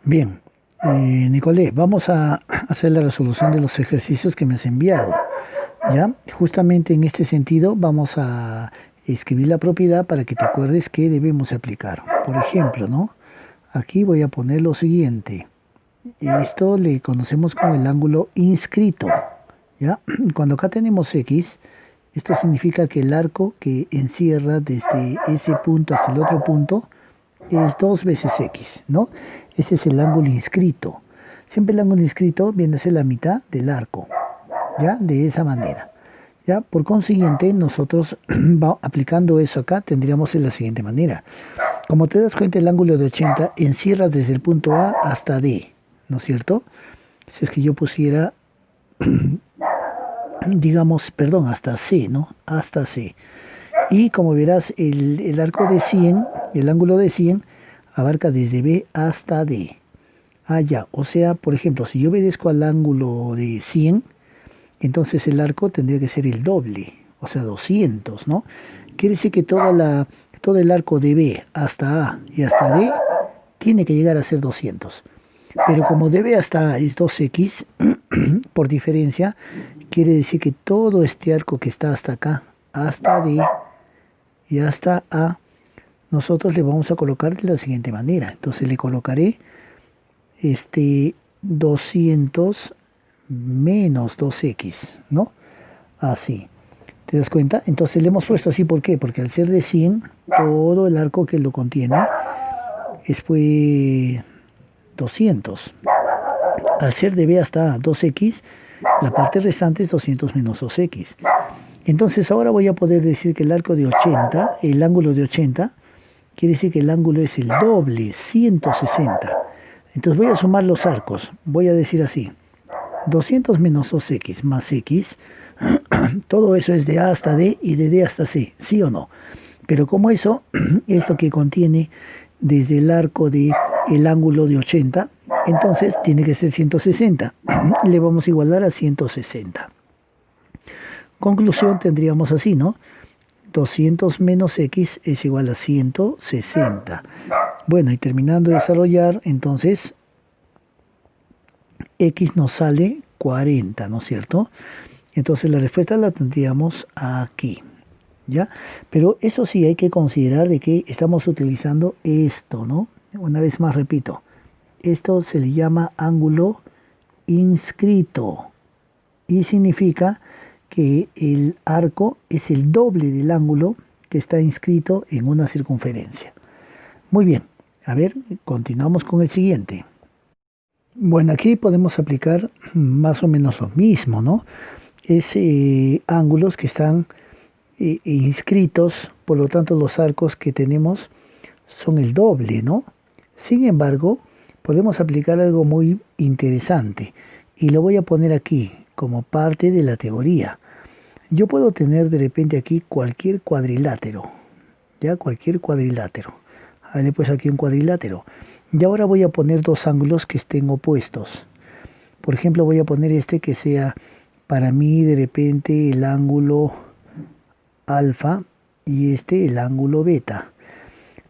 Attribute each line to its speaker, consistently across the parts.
Speaker 1: Bien, Nicolé, vamos a hacer la resolución de los ejercicios que me has enviado. ¿Ya? Justamente en este sentido vamos a escribir la propiedad para que te acuerdes qué debemos aplicar. Por ejemplo, ¿no? Aquí voy a poner lo siguiente. Esto le conocemos como el ángulo inscrito. ¿Ya? Cuando acá tenemos X, esto significa que el arco que encierra desde ese punto hasta el otro punto es 2 veces X, ¿no? Ese es el ángulo inscrito. Siempre el ángulo inscrito viene a ser la mitad del arco, ¿ya? De esa manera. ¿Ya? Por consiguiente, nosotros aplicando eso acá tendríamos de la siguiente manera. Como te das cuenta, el ángulo de 80 encierra desde el punto A hasta D, ¿no es cierto? Si es que yo pusiera, digamos, perdón, hasta C, ¿no? Hasta C. Y como verás, el arco de 100, el ángulo de 100, abarca desde B hasta D. Ah, ya. O sea, por ejemplo, si yo obedezco al ángulo de 100, entonces el arco tendría que ser el doble, o sea, 200, ¿no? Quiere decir que todo el arco de B hasta A y hasta D tiene que llegar a ser 200. Pero como de B hasta A es 2x, por diferencia, quiere decir que todo este arco que está hasta acá, hasta D y hasta A, nosotros le vamos a colocar de la siguiente manera. Entonces le colocaré 200 menos 2x, ¿no? Así. ¿Te das cuenta? Entonces le hemos puesto así, ¿por qué? Porque al ser de 100, todo el arco que lo contiene es pues 200. Al ser de B hasta 2x, la parte restante es 200 menos 2x. Entonces ahora voy a poder decir que el arco de 80, el ángulo de 80, quiere decir que el ángulo es el doble, 160. Entonces voy a sumar los arcos. Voy a decir así. 200 menos 2x más x, todo eso es de A hasta D y de D hasta C, ¿sí o no? Pero como eso es lo que contiene desde el arco de el ángulo de 80, entonces tiene que ser 160. Le vamos a igualar a 160. Conclusión tendríamos así, ¿no? 200 menos x es igual a 160. Bueno, y terminando de desarrollar, entonces x nos sale 40, ¿no es cierto? Entonces la respuesta la tendríamos aquí, ¿ya? Pero eso sí hay que considerar de que estamos utilizando esto, ¿no? Una vez más repito, esto se le llama ángulo inscrito y significa que el arco es el doble del ángulo que está inscrito en una circunferencia. Muy bien, a ver, continuamos con el siguiente. Bueno, aquí podemos aplicar más o menos lo mismo, ¿no? Es ángulos que están inscritos, por lo tanto los arcos que tenemos son el doble, ¿no? Sin embargo, podemos aplicar algo muy interesante y lo voy a poner aquí como parte de la teoría. Yo puedo tener de repente aquí cualquier cuadrilátero, ¿ya? Cualquier cuadrilátero. A ver, pues aquí un cuadrilátero. Y ahora voy a poner dos ángulos que estén opuestos. Por ejemplo, voy a poner este que sea para mí de repente el ángulo alfa y este el ángulo beta.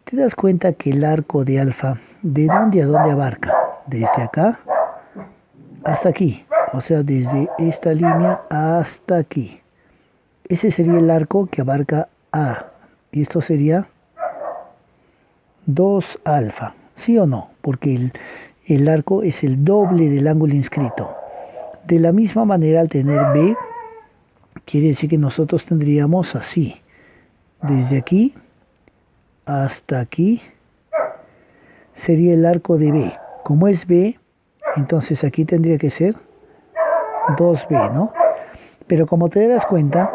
Speaker 1: ¿Te das cuenta que el arco de alfa, de dónde a dónde abarca? Desde acá hasta aquí. O sea, desde esta línea hasta aquí. Ese sería el arco que abarca A. Y esto sería 2 alfa. ¿Sí o no? Porque el arco es el doble del ángulo inscrito. De la misma manera, al tener B, quiere decir que nosotros tendríamos así. Desde aquí hasta aquí sería el arco de B. Como es B, entonces aquí tendría que ser 2B, ¿no? Pero como te darás cuenta,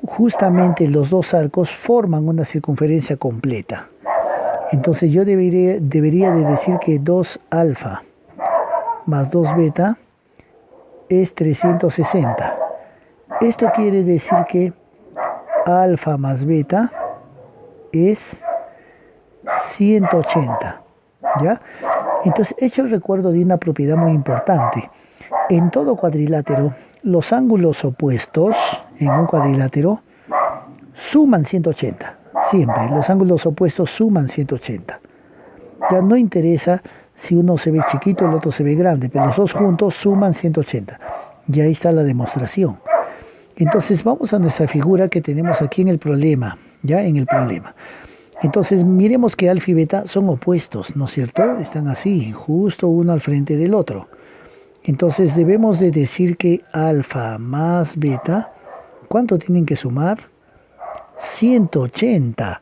Speaker 1: justamente los dos arcos forman una circunferencia completa. Entonces yo debería de decir que 2 alfa más 2 beta es 360. Esto quiere decir que alfa más beta es 180, ¿ya? Entonces, he hecho el recuerdo de una propiedad muy importante. En todo cuadrilátero, los ángulos opuestos en un cuadrilátero suman 180. Siempre, los ángulos opuestos suman 180. Ya no interesa Si uno se ve chiquito, el otro se ve grande, pero los dos juntos suman 180. Y ahí está la demostración. Entonces vamos a nuestra figura que tenemos aquí en el problema, ya en el problema. Entonces miremos que alfa y beta son opuestos, ¿no es cierto? Están así, justo uno al frente del otro. Entonces debemos de decir que alfa más beta, ¿cuánto tienen que sumar? 180.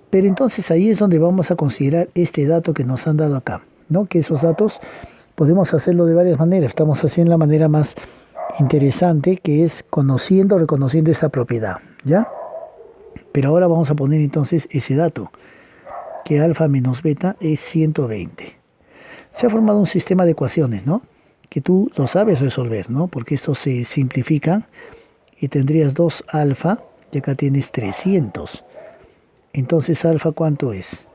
Speaker 1: Pero entonces ahí es donde vamos a considerar este dato que nos han dado acá, ¿no? Que esos datos podemos hacerlo de varias maneras. Estamos haciendo la manera más interesante, que es reconociendo esta propiedad, ¿ya? Pero ahora vamos a poner entonces ese dato, que alfa menos beta es 120. Se ha formado un sistema de ecuaciones, ¿no? Que tú lo sabes resolver, ¿no? Porque estos se simplifican y tendrías 2 alfa y acá tienes 300. Entonces alfa, ¿cuánto es?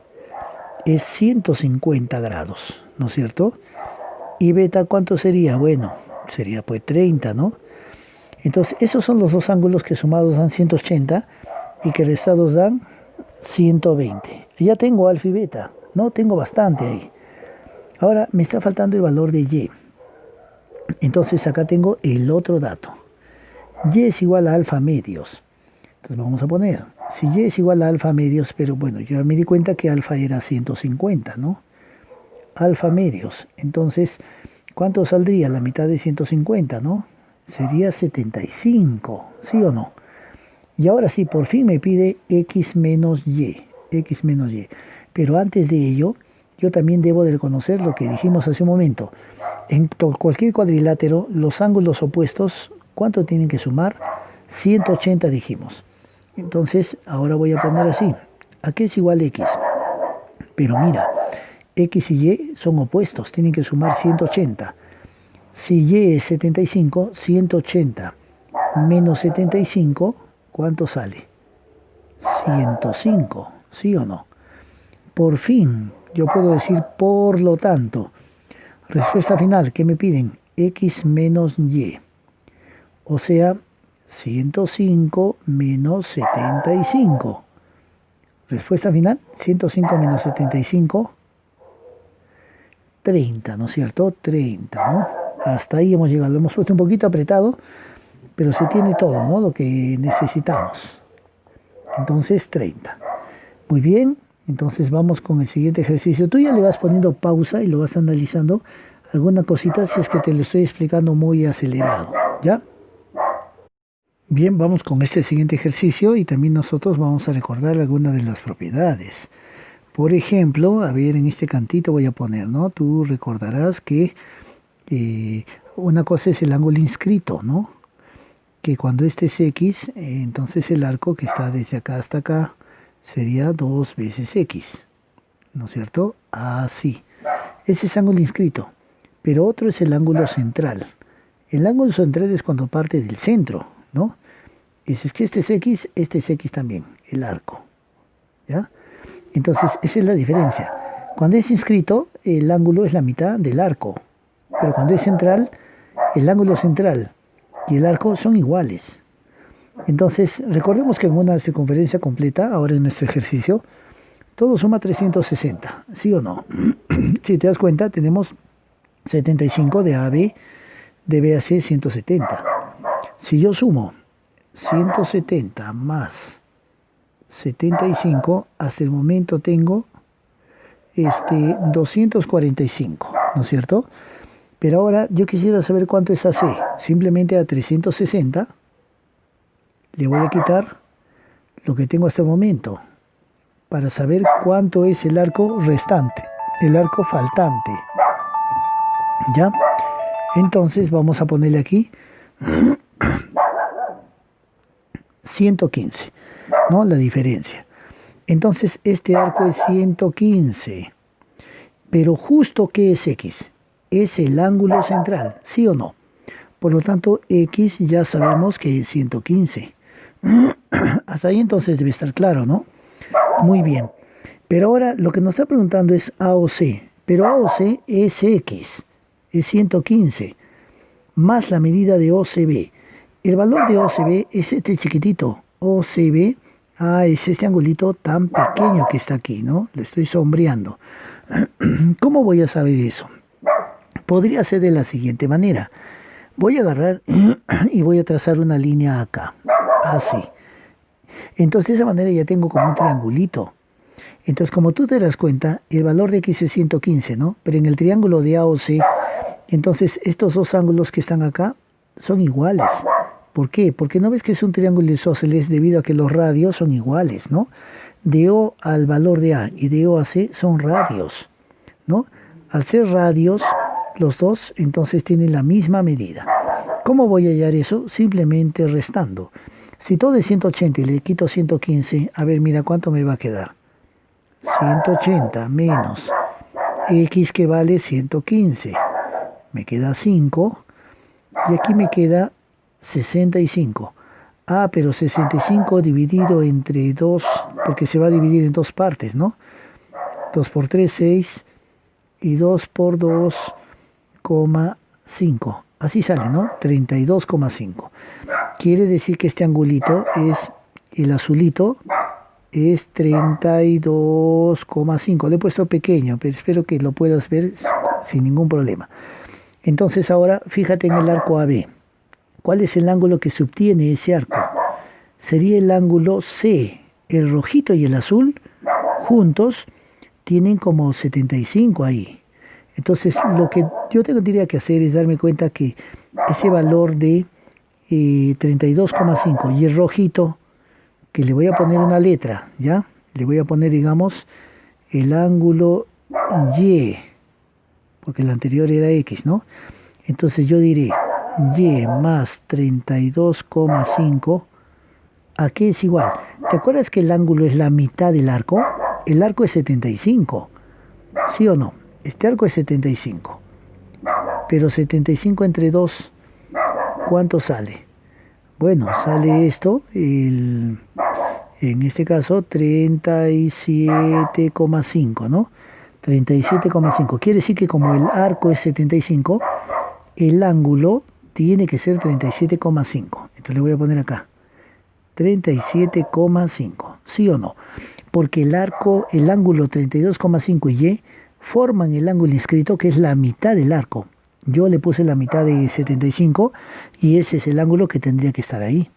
Speaker 1: Es 150 grados, ¿no es cierto? Y beta, ¿cuánto sería? Bueno, sería pues 30, ¿no? Entonces esos son los dos ángulos que sumados dan 180 y que restados dan 120. Ya tengo alfa y beta, ¿no? Tengo bastante ahí. Ahora me está faltando el valor de y. Entonces acá tengo el otro dato. Y es igual a alfa medios. Entonces vamos a poner, si y es igual a alfa medios, pero bueno, yo me di cuenta que alfa era 150, ¿no? Alfa medios. Entonces, ¿cuánto saldría la mitad de 150, no? Sería 75, ¿sí o no? Y ahora sí, por fin me pide x menos y. X menos y. Pero antes de ello, yo también debo de reconocer lo que dijimos hace un momento. En cualquier cuadrilátero, los ángulos opuestos, ¿cuánto tienen que sumar? 180 dijimos. Entonces, ahora voy a poner así. ¿A qué es igual x? Pero mira, x y y son opuestos, tienen que sumar 180. Si y es 75, 180 menos 75, ¿cuánto sale? 105, ¿sí o no? Por fin, yo puedo decir por lo tanto. Respuesta final, ¿qué me piden? X menos y. O sea, 105 menos 75. Respuesta final, 105 menos 75, 30, ¿no es cierto? 30, ¿no? Hasta ahí hemos llegado. Lo hemos puesto un poquito apretado, pero se tiene todo, ¿no? Lo que necesitamos. Entonces, 30. Muy bien, entonces vamos con el siguiente ejercicio. Tú ya le vas poniendo pausa y lo vas analizando alguna cosita si es que te lo estoy explicando muy acelerado, ¿ya? Bien, vamos con este siguiente ejercicio y también nosotros vamos a recordar algunas de las propiedades. Por ejemplo, a ver, en este cantito voy a poner, ¿no? Tú recordarás que una cosa es el ángulo inscrito, ¿no? Que cuando este es x, entonces el arco que está desde acá hasta acá sería 2 veces x, ¿no es cierto? Así. Ese es ángulo inscrito, pero otro es el ángulo central. El ángulo central es cuando parte del centro, ¿no? Es que este es x también, el arco, ¿ya? Entonces, esa es la diferencia. Cuando es inscrito, el ángulo es la mitad del arco, pero cuando es central, el ángulo central y el arco son iguales. Entonces, recordemos que en una circunferencia completa, ahora en nuestro ejercicio, todo suma 360, ¿sí o no? Si te das cuenta, tenemos 75 de AB, de BAC 170. Si yo sumo 170 más 75, hasta el momento tengo 245, ¿no es cierto? Pero ahora yo quisiera saber cuánto es AC. Simplemente a 360 le voy a quitar lo que tengo hasta el momento para saber cuánto es el arco restante, el arco faltante. ¿Ya? Entonces vamos a ponerle aquí 115, ¿no? La diferencia. Entonces este arco es 115. Pero justo, ¿qué es x? Es el ángulo central, ¿sí o no? Por lo tanto, x ya sabemos que es 115. Hasta ahí entonces debe estar claro, ¿no? Muy bien. Pero ahora lo que nos está preguntando es AOC. Pero AOC es x, es 115, más la medida de OCB. El valor de OCB es este chiquitito, OCB. Es este angulito tan pequeño que está aquí, ¿no? Lo estoy sombreando. ¿Cómo voy a saber eso? Podría ser de la siguiente manera. Voy a agarrar y voy a trazar una línea acá, así. Entonces de esa manera ya tengo como un triangulito. Entonces como tú te das cuenta, el valor de x es 115, ¿no? Pero en el triángulo de AOC, entonces estos dos ángulos que están acá son iguales. ¿Por qué? Porque no ves que es un triángulo isósceles debido a que los radios son iguales, ¿no? De O al valor de A y de O a C son radios, ¿no? Al ser radios, los dos entonces tienen la misma medida. ¿Cómo voy a hallar eso? Simplemente restando. Si todo es 180 y le quito 115, a ver, mira cuánto me va a quedar. 180 menos x que vale 115. Me queda 5 y aquí me queda 65. Ah, pero 65 dividido entre 2, porque se va a dividir en dos partes, ¿no? 2 por 3, 6 y 2 por 2, 5. Así sale, ¿no? 32,5. Quiere decir que este angulito es, el azulito, es 32,5. Le he puesto pequeño, pero espero que lo puedas ver sin ningún problema. Entonces ahora fíjate en el arco AB. ¿Cuál es el ángulo que se obtiene ese arco? Sería el ángulo C. El rojito y el azul juntos tienen como 75 ahí. Entonces lo que yo tendría que hacer es darme cuenta que ese valor de 32,5 y el rojito, que le voy a poner una letra, ¿ya? Le voy a poner, digamos, el ángulo Y, porque el anterior era X, ¿no? Entonces yo diré Y más 32,5, ¿a qué es igual? ¿Te acuerdas que el ángulo es la mitad del arco? El arco es 75, ¿sí o no? Este arco es 75, pero 75 entre 2, ¿cuánto sale? Bueno, sale esto, en este caso 37,5, ¿no? 37,5. Quiere decir que como el arco es 75, el ángulo tiene que ser 37,5. Entonces le voy a poner acá 37,5, ¿sí o no? Porque el ángulo 32,5 y Y forman el ángulo inscrito, que es la mitad del arco. Yo le puse la mitad de 75 y ese es el ángulo que tendría que estar ahí.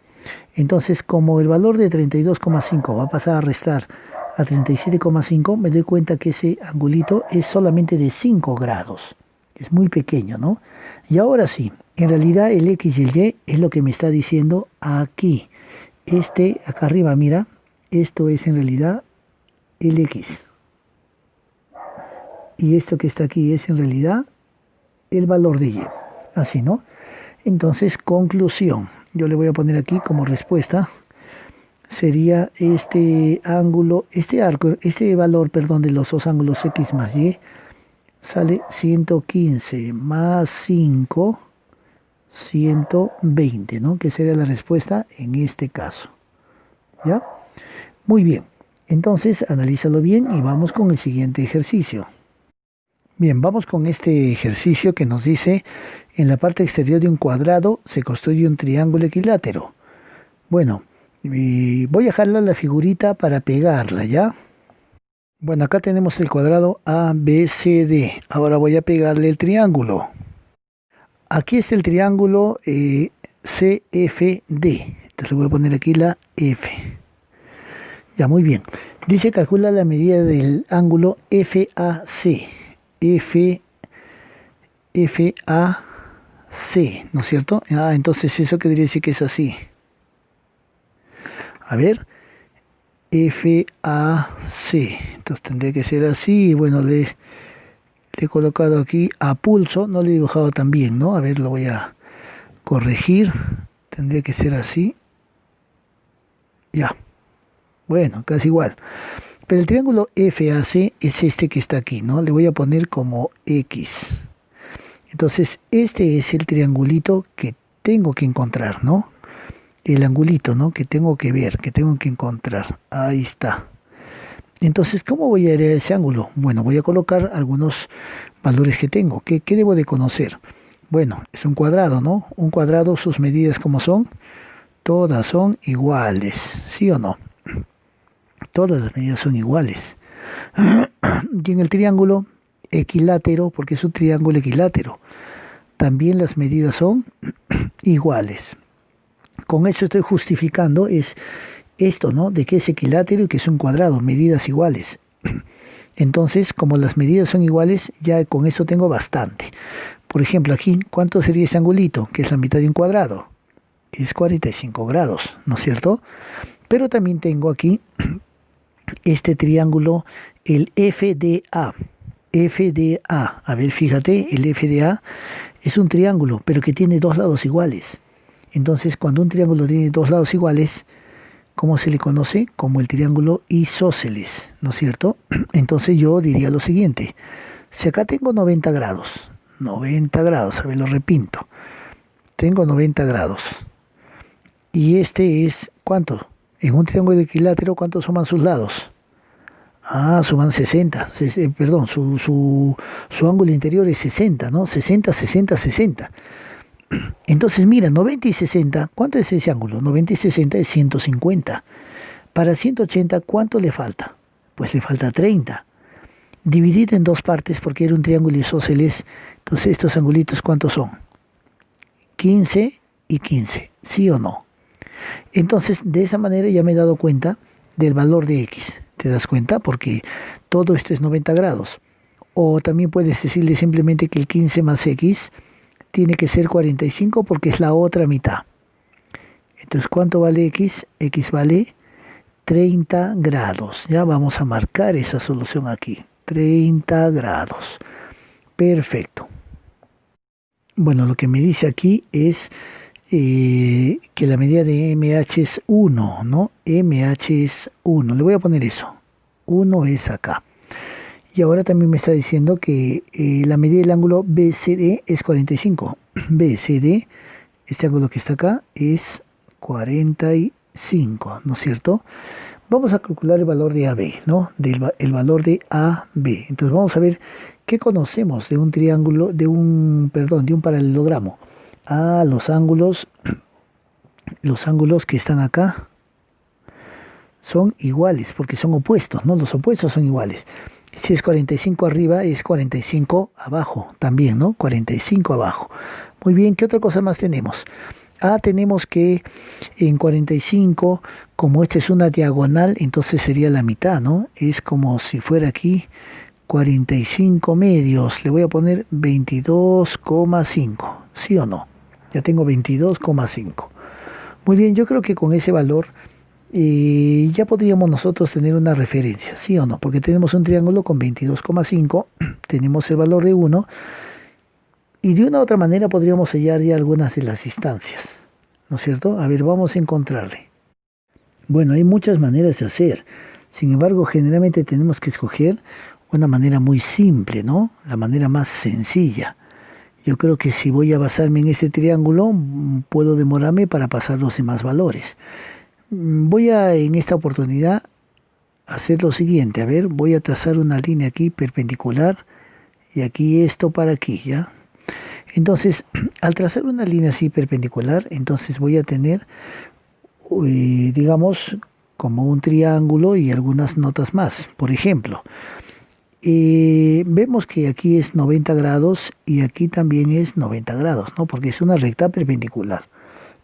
Speaker 1: Entonces, como el valor de 32,5 va a pasar a restar a 37,5, me doy cuenta que ese angulito es solamente de 5 grados. Es muy pequeño, ¿no? Y ahora sí, en realidad el X y el Y es lo que me está diciendo aquí. Acá arriba, mira, esto es en realidad el X. Y esto que está aquí es en realidad el valor de Y. Así, ¿no? Entonces, conclusión. Yo le voy a poner aquí como respuesta. Sería este valor, perdón, de los dos ángulos X más Y. Sale 115 más 5, 120, ¿no? Que sería la respuesta en este caso. ¿Ya? Muy bien. Entonces, analízalo bien y vamos con el siguiente ejercicio. Bien, vamos con este ejercicio que nos dice: en la parte exterior de un cuadrado se construye un triángulo equilátero. Bueno, voy a jalar la figurita para pegarla, ¿ya? Bueno, acá tenemos el cuadrado ABCD. Ahora voy a pegarle el triángulo. Aquí está el triángulo CFD. Entonces le voy a poner aquí la F. Ya, muy bien. Dice: calcula la medida del ángulo FAC. FAC, ¿no es cierto? Entonces eso querría decir que es así. A ver, FAC. Entonces tendría que ser así. Bueno, le he colocado aquí a pulso, no le he dibujado tan bien, ¿no? A ver, lo voy a corregir. Tendría que ser así. Ya. Bueno, casi igual. Pero el triángulo FAC es este que está aquí, ¿no? Le voy a poner como X. Entonces, este es el triangulito que tengo que encontrar, ¿no? El angulito, ¿no? Que tengo que ver, que tengo que encontrar. Ahí está. Entonces, ¿cómo voy a ir a ese ángulo? Bueno, voy a colocar algunos valores que tengo. ¿Qué debo de conocer? Bueno, es un cuadrado, ¿no? Un cuadrado, sus medidas, ¿cómo son? Todas son iguales, ¿sí o no? Todas las medidas son iguales. Y en el triángulo equilátero, porque es un triángulo equilátero, también las medidas son iguales. Con eso estoy justificando es esto, ¿no? De que es equilátero y que es un cuadrado, medidas iguales. Entonces, como las medidas son iguales, ya con eso tengo bastante. Por ejemplo, aquí, ¿cuánto sería ese angulito? Que es la mitad de un cuadrado. Es 45 grados, ¿no es cierto? Pero también tengo aquí este triángulo, el FDA. FDA, a ver, fíjate, el FDA es un triángulo, pero que tiene dos lados iguales. Entonces, cuando un triángulo tiene dos lados iguales, ¿cómo se le conoce? Como el triángulo isósceles, ¿no es cierto? Entonces yo diría lo siguiente, si acá tengo 90 grados, a ver, lo repito, tengo 90 grados, y este es, ¿cuánto? En un triángulo equilátero, ¿cuántos suman sus lados? Ah, suman 60, perdón, su ángulo interior es 60, ¿no? 60, 60, 60. Entonces, mira, 90 y 60, ¿cuánto es ese ángulo? 90 y 60 es 150. Para 180, ¿cuánto le falta? Pues le falta 30. Dividido en dos partes, porque era un triángulo isósceles, entonces estos angulitos, ¿cuántos son? 15 y 15, ¿sí o no? Entonces, de esa manera ya me he dado cuenta del valor de x. ¿Te das cuenta? Porque todo esto es 90 grados. O también puedes decirle simplemente que el 15 más x tiene que ser 45 porque es la otra mitad. Entonces, ¿cuánto vale x? X vale 30 grados. Ya vamos a marcar esa solución aquí. 30 grados. Perfecto. Bueno, lo que me dice aquí es que la medida de MH es 1, ¿no? MH es 1. Le voy a poner eso. 1 es acá. Y ahora también me está diciendo que la medida del ángulo BCD es 45. BCD, este ángulo que está acá, es 45, ¿no es cierto? Vamos a calcular el valor de AB, ¿no? El valor de AB. Entonces vamos a ver qué conocemos de un triángulo, de un paralelogramo. Ah, los ángulos que están acá son iguales, porque son opuestos, ¿no? Los opuestos son iguales. Si es 45 arriba, es 45 abajo también, ¿no? 45 abajo. Muy bien, ¿qué otra cosa más tenemos? Ah, tenemos que en 45, como esta es una diagonal, entonces sería la mitad, ¿no? Es como si fuera aquí 45 medios. Le voy a poner 22,5, ¿sí o no? Ya tengo 22,5. Muy bien, yo creo que con ese valor ya podríamos nosotros tener una referencia, ¿sí o no? Porque tenemos un triángulo con 22,5, tenemos el valor de 1, y de una u otra manera podríamos hallar ya algunas de las distancias, ¿no es cierto? A ver, vamos a encontrarle. Bueno, hay muchas maneras de hacer. Sin embargo, generalmente tenemos que escoger una manera muy simple, ¿no? La manera más sencilla. Yo creo que si voy a basarme en este triángulo, puedo demorarme para pasar los demás valores. Voy a, en esta oportunidad, hacer lo siguiente. A ver, voy a trazar una línea aquí perpendicular y aquí esto para aquí, ¿ya? Entonces, al trazar una línea así perpendicular, entonces voy a tener, digamos, como un triángulo y algunas notas más. Por ejemplo, vemos que aquí es 90 grados y aquí también es 90 grados, ¿no? Porque es una recta perpendicular.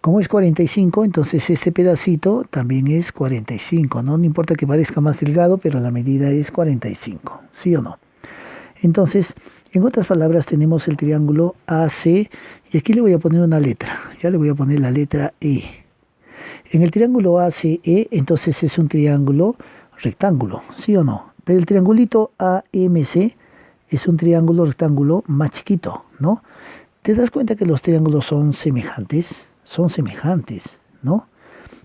Speaker 1: Como es 45, entonces este pedacito también es 45, ¿no? No importa que parezca más delgado, pero la medida es 45, ¿sí o no? Entonces, en otras palabras, tenemos el triángulo AC y aquí le voy a poner una letra. Ya le voy a poner la letra E. En el triángulo ACE, entonces es un triángulo rectángulo, ¿sí o no? Pero el triangulito AMC es un triángulo rectángulo más chiquito, ¿no? ¿Te das cuenta que los triángulos son semejantes? Son semejantes, ¿no?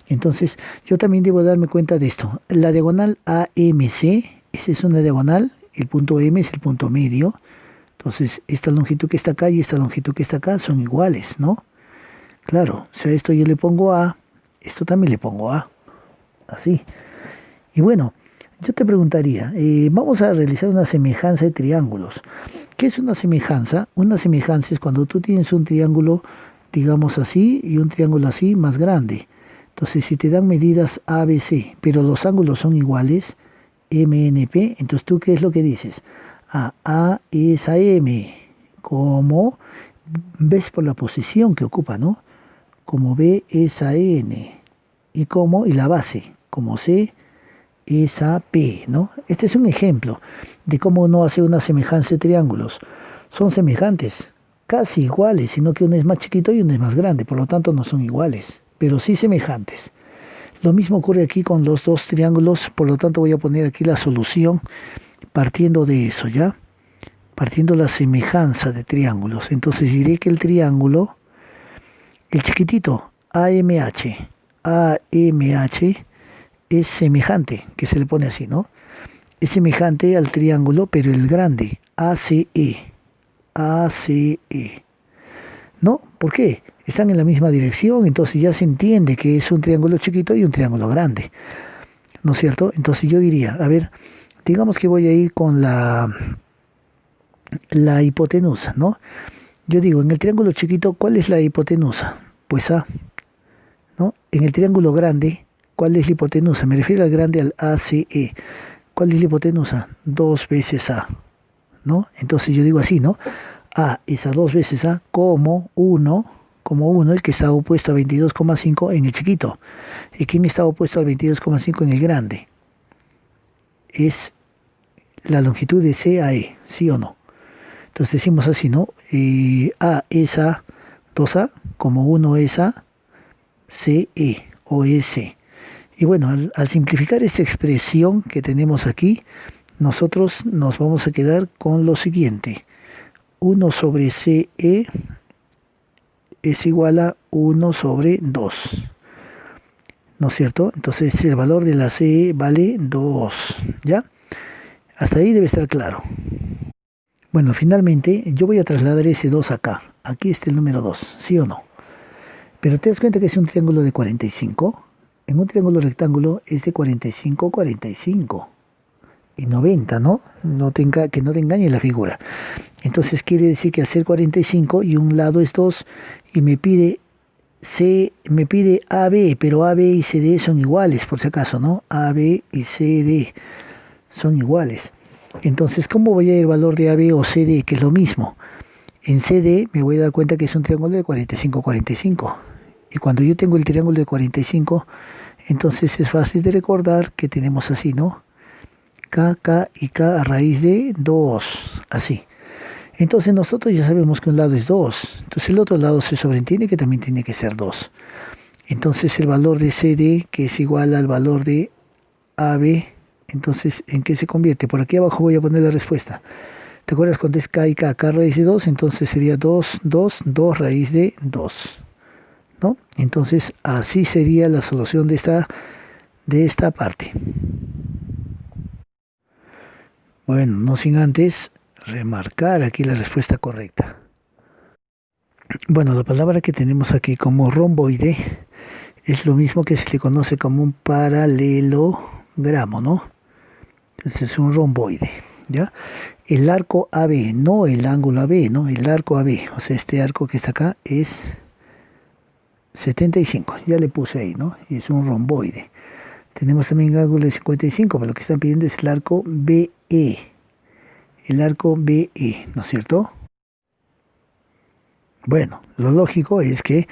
Speaker 1: Entonces, yo también debo darme cuenta de esto. La diagonal AMC, esa es una diagonal, el punto M es el punto medio. Entonces, esta longitud que está acá y esta longitud que está acá son iguales, ¿no? Claro, o sea, esto yo le pongo A, esto también le pongo A, así. Y bueno, yo te preguntaría, vamos a realizar una semejanza de triángulos. ¿Qué es una semejanza? Una semejanza es cuando tú tienes un triángulo, digamos así, y un triángulo así más grande. Entonces, si te dan medidas ABC, pero los ángulos son iguales, MNP. Entonces, ¿tú qué es lo que dices? A es a M, como ves por la posición que ocupa, ¿no? Como B es a N, y la base, como C es a P, ¿no? Este es un ejemplo de cómo uno hace una semejanza de triángulos. Son semejantes, casi iguales, sino que uno es más chiquito y uno es más grande, por lo tanto no son iguales, pero sí semejantes. Lo mismo ocurre aquí con los dos triángulos, por lo tanto voy a poner aquí la solución partiendo de eso, ¿ya? Partiendo la semejanza de triángulos. Entonces diré que el triángulo, el chiquitito, AMH, es semejante, que se le pone así, ¿no? Es semejante al triángulo, pero el grande, ACE, ¿no? ¿Por qué? Están en la misma dirección, entonces ya se entiende que es un triángulo chiquito y un triángulo grande, ¿no es cierto? Entonces yo diría, a ver, digamos que voy a ir con la hipotenusa, ¿no? Yo digo, en el triángulo chiquito, ¿cuál es la hipotenusa? Pues A, ¿no? En el triángulo grande, ¿cuál es la hipotenusa? Me refiero al grande, al ACE. ¿Cuál es la hipotenusa? 2 veces A, ¿no? Entonces yo digo así, ¿no? A es a 2 veces A como uno, el que está opuesto a 22,5 en el chiquito. ¿Y quién está opuesto al 22,5 en el grande? Es la longitud de CAE, ¿sí o no? Entonces decimos así, ¿no? A es a 2A, como uno es a CE o S. Y bueno, al simplificar esta expresión que tenemos aquí, nosotros nos vamos a quedar con lo siguiente. 1 sobre CE es igual a 1 sobre 2. ¿No es cierto? Entonces el valor de la CE vale 2. ¿Ya? Hasta ahí debe estar claro. Bueno, finalmente yo voy a trasladar ese 2 acá. Aquí está el número 2, ¿sí o no? Pero te das cuenta que es un triángulo de 45. En un triángulo rectángulo es de 45, 45. Y 90, ¿no? Que no te engañe la figura. Entonces quiere decir que hacer 45 y un lado es 2 y me pide AB, pero AB y CD son iguales, por si acaso, ¿no? AB y CD son iguales. Entonces, ¿cómo voy a ir al valor de AB o CD, que es lo mismo? En CD me voy a dar cuenta que es un triángulo de 45, 45. Y cuando yo tengo el triángulo de 45, entonces es fácil de recordar que tenemos así, ¿no? K y K a raíz de 2, así. Entonces nosotros ya sabemos que un lado es 2, entonces el otro lado se sobreentiende que también tiene que ser 2. Entonces el valor de CD, que es igual al valor de AB, entonces ¿en qué se convierte? Por aquí abajo voy a poner la respuesta. ¿Te acuerdas cuando es K y K, K raíz de 2? Entonces sería 2, 2, 2 raíz de 2, ¿no? Entonces así sería la solución de esta parte. Bueno, no sin antes remarcar aquí la respuesta correcta. Bueno, la palabra que tenemos aquí como romboide es lo mismo que se le conoce como un paralelogramo, ¿no? Entonces es un romboide, ¿ya? El arco AB, no el ángulo AB, ¿no? El arco AB, o sea, este arco que está acá es 75, ya le puse ahí, ¿no? Y es un romboide. Tenemos también el ángulo de 55, pero lo que están pidiendo es el arco BE. El arco BE, ¿no es cierto? Bueno, lo lógico es que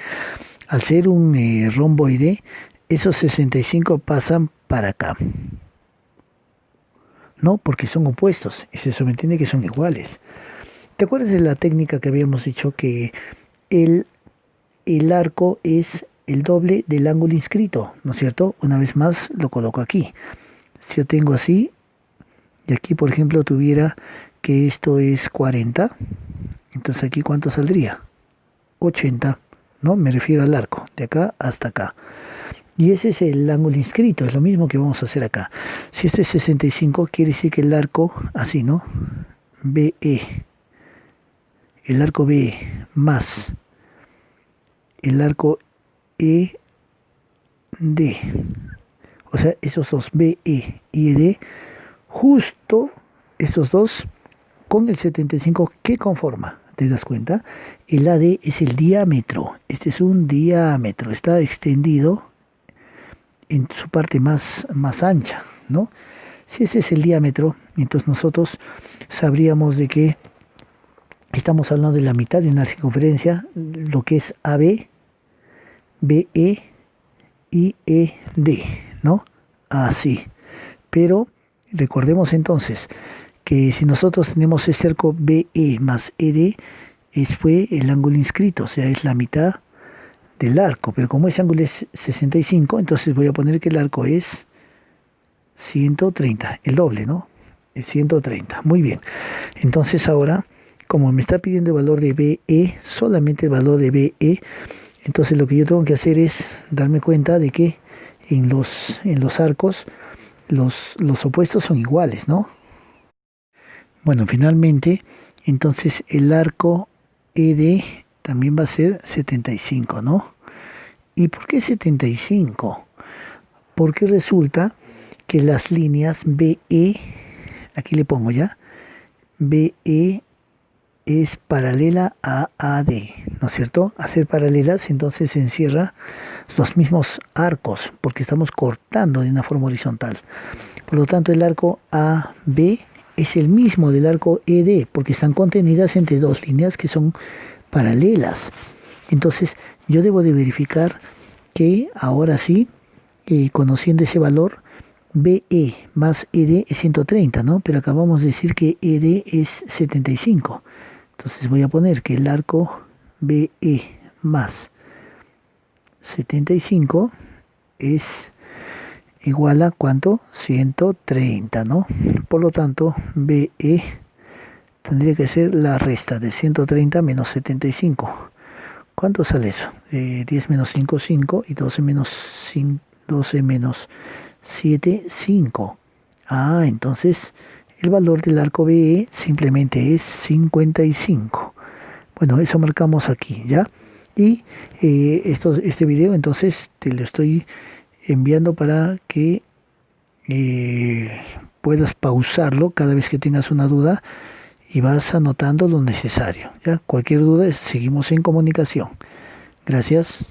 Speaker 1: al ser un romboide, esos 65 pasan para acá, ¿no? Porque son opuestos y se sobreentiende que son iguales. ¿Te acuerdas de la técnica que habíamos dicho que el, el arco es el doble del ángulo inscrito, ¿no es cierto? Una vez más lo coloco aquí. Si yo tengo así, y aquí por ejemplo tuviera que esto es 40, entonces aquí ¿cuánto saldría? 80, ¿no? Me refiero al arco, de acá hasta acá. Y ese es el ángulo inscrito, es lo mismo que vamos a hacer acá. Si este es 65, quiere decir que el arco, así, ¿no? BE, el arco BE más el arco ED, o sea, esos dos BE y ED, justo estos dos con el 75, ¿qué conforma? ¿Te das cuenta? El AD es el diámetro. Este es un diámetro. Está extendido en su parte más ancha, ¿no? Si ese es el diámetro, entonces nosotros sabríamos de que estamos hablando de la mitad de una circunferencia, lo que es AB, BE y ED, ¿no? Así. Pero recordemos entonces que si nosotros tenemos este arco BE más ED, fue el ángulo inscrito, o sea, es la mitad del arco. Pero como ese ángulo es 65, entonces voy a poner que el arco es 130, el doble, ¿no? Es 130. Muy bien. Entonces ahora, como me está pidiendo el valor de BE, solamente el valor de BE, entonces lo que yo tengo que hacer es darme cuenta de que en los arcos los opuestos son iguales, ¿no? Bueno, finalmente, entonces el arco ED también va a ser 75, ¿no? ¿Y por qué 75? Porque resulta que las líneas BE, aquí le pongo ya, BE es paralela a AD, ¿no es cierto? A ser paralelas, entonces se encierra los mismos arcos, porque estamos cortando de una forma horizontal. Por lo tanto, el arco AB es el mismo del arco ED, porque están contenidas entre dos líneas que son paralelas. Entonces, yo debo de verificar que ahora sí, conociendo ese valor, BE más ED es 130, ¿no? Pero acabamos de decir que ED es 75. Entonces voy a poner que el arco BE más 75 es igual a ¿cuánto? 130, ¿no? Por lo tanto, BE tendría que ser la resta de 130 menos 75. ¿Cuánto sale eso? 10 menos 5, 5 y 12 menos 5, 12 menos 7, 5. Ah, entonces el valor del arco BE simplemente es 55. Bueno, eso marcamos aquí, ¿ya? Y este video entonces te lo estoy enviando para que puedas pausarlo cada vez que tengas una duda y vas anotando lo necesario, ¿ya? Cualquier duda, seguimos en comunicación. Gracias.